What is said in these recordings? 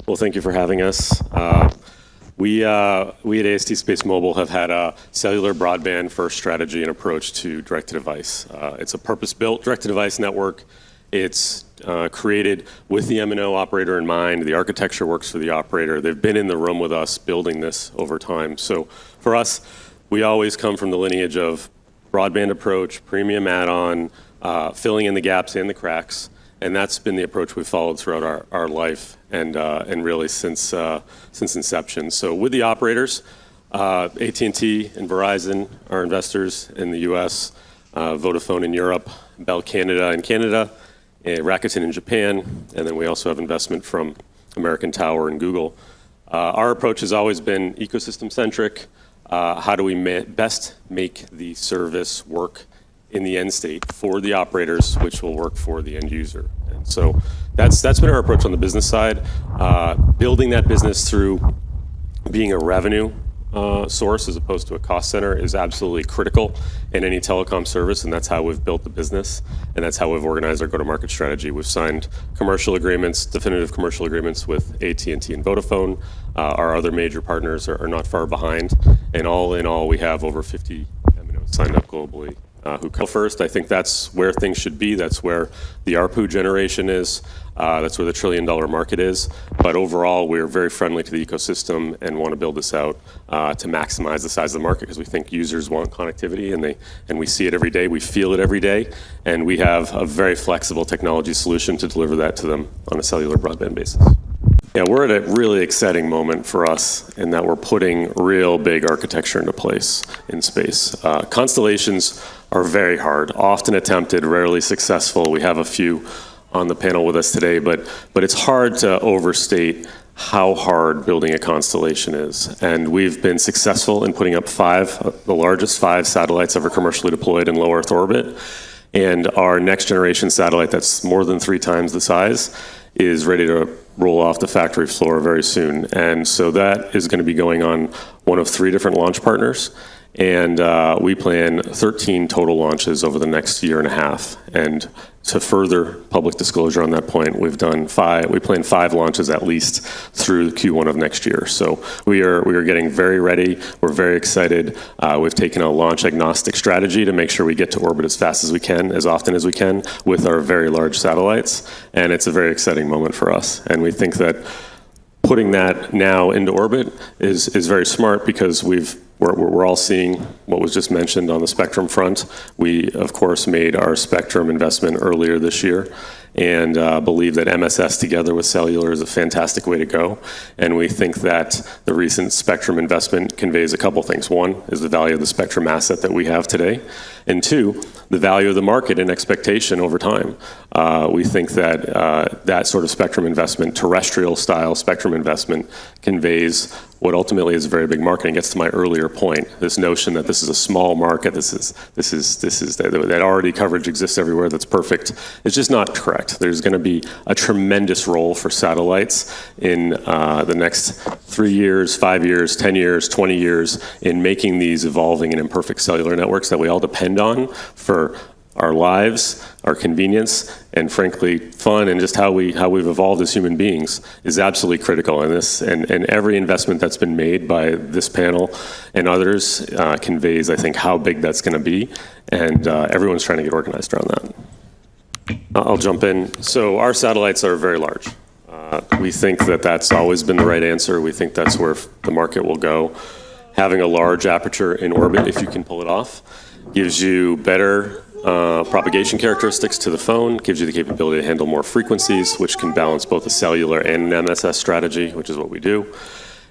Well, thank you for having us. We at AST SpaceMobile have had a cellular broadband first strategy and approach to direct-to-device. It's a purpose-built direct-to-device network. It's created with the MNO operator in mind. The architecture works for the operator. They've been in the room with us building this over time. So for us, we always come from the lineage of broadband approach, premium add-on, filling in the gaps and the cracks. And that's been the approach we've followed throughout our life and really since inception. So with the operators, AT&T and Verizon are investors in the US, Vodafone in Europe, Bell Canada in Canada, Rakuten in Japan, and then we also have investment from American Tower and Google. Our approach has always been ecosystem-centric. How do we best make the service work in the end state for the operators, which will work for the end user. And so that's been our approach on the business side. Building that business through being a revenue source as opposed to a cost center is absolutely critical in any telecom service, and that's how we've built the business, and that's how we've organized our go-to-market strategy. We've signed commercial agreements, definitive commercial agreements with AT&T and Vodafone. Our other major partners are not far behind, and all in all, we have over 50 MNOs signed up globally. Who come first. I think that's where things should be. That's where the ARPU generation is. That's where the $1 trillion market is. But overall, we're very friendly to the ecosystem and want to build this out to maximize the size of the market because we think users want connectivity and we see it every day. We feel it every day. And we have a very flexible technology solution to deliver that to them on a cellular broadband basis. Yeah, we're at a really exciting moment for us in that we're putting real big architecture into place in space. Constellations are very hard, often attempted, rarely successful. We have a few on the panel with us today, but it's hard to overstate how hard building a constellation is. And we've been successful in putting up the largest 5 satellites ever commercially deployed in low Earth orbit. And our next generation satellite that's more than 3 times the size is ready to roll off the factory floor very soon. And so that is going to be going on one of 3 different launch partners. And we plan 13 total launches over the next year and a half. And to further public disclosure on that point, we plan 5 launches at least through Q1 of next year. So we are getting very ready. We're very excited. We've taken a launch agnostic strategy to make sure we get to orbit as fast as we can, as often as we can, with our very large satellites. And it's a very exciting moment for us. And we think that putting that now into orbit is very smart because we're all seeing what was just mentioned on the spectrum front. We, of course, made our spectrum investment earlier this year and believe that MSS together with cellular is a fantastic way to go. And we think that the recent spectrum investment conveys a couple things. One is the value of the spectrum asset that we have today. And 2, the value of the market and expectation over time. We think that that sort of spectrum investment, terrestrial style spectrum investment, conveys what ultimately is a very big market and gets to my earlier point. This notion that this is a small market, that already coverage exists everywhere, that's perfect. It's just not correct. There's going to be a tremendous role for satellites in the next 3 years, 5 years, 10 years, 20 years in making these evolving and imperfect cellular networks that we all depend on for our lives, our convenience, and frankly, fun, and just how we've evolved as human beings is absolutely critical in this. And every investment that's been made by this panel and others conveys, I think, how big that's going to be. And everyone's trying to get organized around that. I'll jump in. So our satellites are very large. We think that that's always been the right answer. We think that's where the market will go. Having a large aperture in orbit, if you can pull it off, gives you better propagation characteristics to the phone, gives you the capability to handle more frequencies, which can balance both a cellular and an MSS strategy, which is what we do.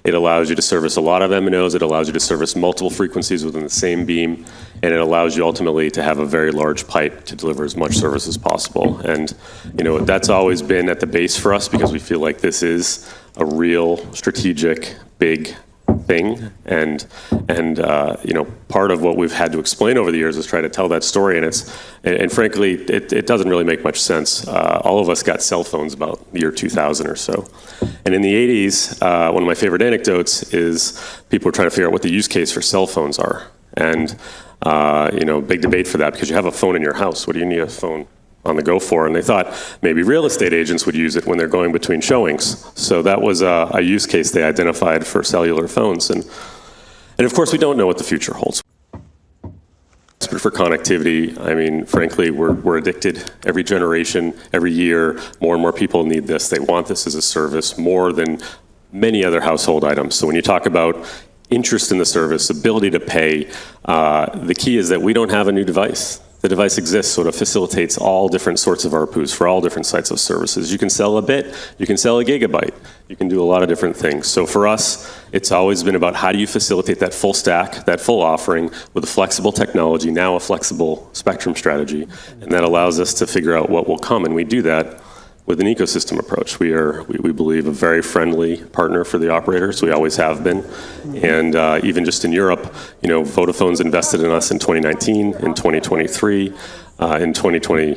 It allows you to service a lot of MNOs. It allows you to service multiple frequencies within the same beam, and it allows you ultimately to have a very large pipe to deliver as much service as possible. And that's always been at the base for us because we feel like this is a real strategic, big thing, and part of what we've had to explain over the years is try to tell that story, and frankly, it doesn't really make much sense. All of us got cell phones about the year 2000 or so, and in the 80s, one of my favorite anecdotes is people were trying to figure out what the use case for cell phones are, and big debate for that because you have a phone in your house. What do you need a phone on the go for, and they thought maybe real estate agents would use it when they're going between showings. So that was a use case they identified for cellular phones. And of course, we don't know what the future holds. But for connectivity, I mean, frankly, we're addicted. Every generation, every year, more and more people need this. They want this as a service more than many other household items. So when you talk about interest in the service, ability to pay, the key is that we don't have a new device. The device exists, so it facilitates all different sorts of ARPUs for all different sites of services. You can sell a bit, you can sell a gigabyte, you can do a lot of different things. So for us, it's always been about how do you facilitate that full stack, that full offering with a flexible technology, now a flexible spectrum strategy, and that allows us to figure out what will come, and we do that with an ecosystem approach. We believe, a very friendly partner for the operators. We always have been. And even just in Europe, you know, Vodafone's invested in us in 2019, in 2023, in 2024,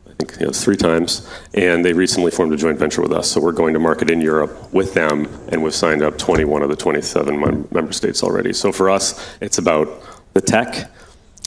I think it was 3 times. And they recently formed a joint venture with us. So we're going to market in Europe with them, and we've signed up 21 of the 27 member states already. So for us, it's about the tech,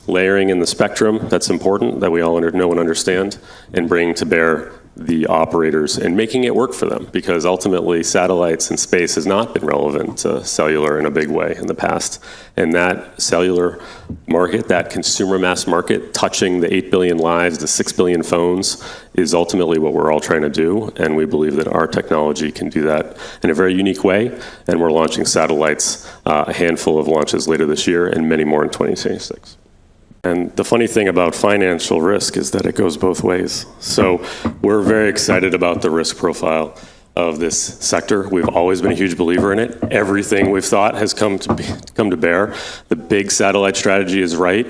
layering in the spectrum, that's important, that we all know and understand, and bringing to bear the operators and making it work for them, because ultimately satellites and space has not been relevant to cellular in a big way in the past. And that cellular market, that consumer mass market, touching the 8 billion lives, the 6 billion phones, is ultimately what we're all trying to do, and we believe that our technology can do that in a very unique way, and we're launching satellites, a handful of launches later this year, and many more in 2026. And the funny thing about financial risk is that it goes both ways. So we're very excited about the risk profile of this sector. We've always been a huge believer in it. Everything we've thought has come to bear. The big satellite strategy is right.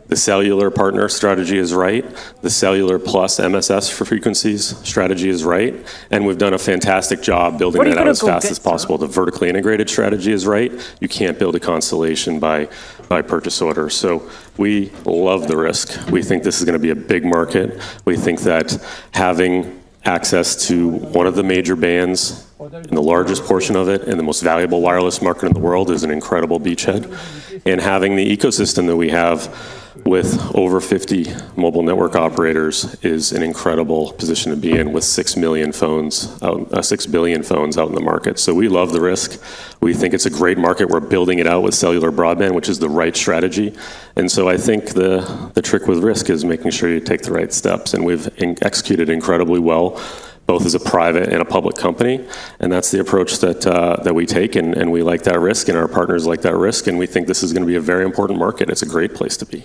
The cellular partner strategy is right. The cellular plus MSS for frequencies strategy is right. And we've done a fantastic job building that out as fast as possible. The vertically integrated strategy is right. You can't build a constellation by purchase order. So we love the risk. We think this is going to be a big market. We think that having access to one of the major bands and the largest portion of it and the most valuable wireless market in the world is an incredible beachhead. And having the ecosystem that we have with over 50 mobile network operators is an incredible position to be in, with 6 billion phones out in the market. So we love the risk. We think it's a great market. We're building it out with cellular broadband, which is the right strategy. And so I think the trick with risk is making sure you take the right steps. And we've executed incredibly well, both as a private and a public company. And that's the approach that we take, and we like that risk, and our partners like that risk, and we think this is going to be a very important market. It's a great place to be.